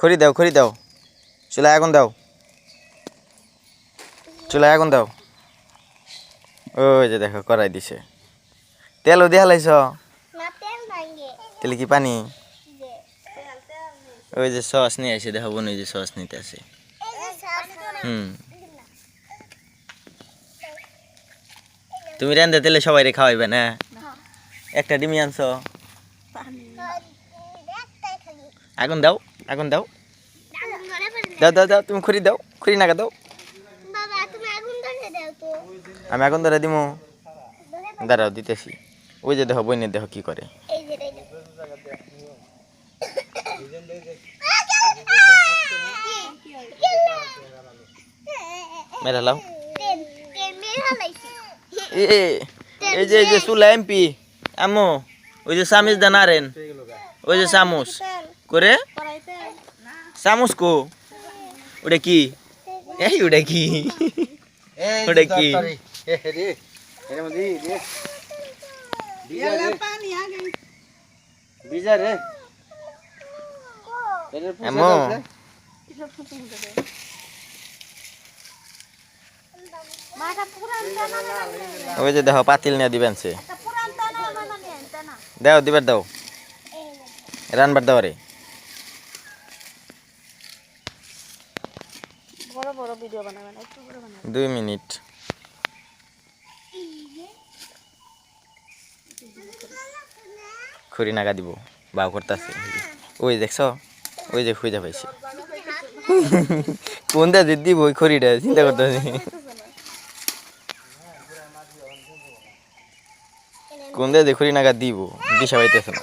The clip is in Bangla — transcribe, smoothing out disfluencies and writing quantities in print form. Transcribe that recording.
খড়ি দাও চুলায় আগুন দাও ওই যে দেখো কড়াই দিছে তেলও দিয়া লাইছ তেলে কি পানি ওই যে সস নিয়ে আসে দেখো বোন ওই যে সস নিতে আসে তুমি রান্দে তেলে সবাই রে খাওয়াইবে না একটা ডিমি আনছো আগুন দাও দাও তুমি খড়ি নাগা দাও আমি আগুন ধরে দিমু দাঁড়াও দিতেছি ওই যে দেখো বইনের দেখো কি করে মেরা লাও এই যে চুলা এমপি আম্মু ওই যে চামিচ দেন আরেন ওই যে চামচ করে চামচ কো ওটা কি ওটা কি আম্মু ওই যে দেখো পাতিল নিয়ে দিবেন সে দাও দিবার দাও রানবার দাও রে 2 মিনিট খড়ি নাগা দিব বাউ করতেছে ওই দেখছো ওই যে খুঁজে পাইছে কোন দা দিব ওই খড়িটা চিন্তা করতেছি কোন দা খড়ি নাগা দিব দিশা পাইতেছে না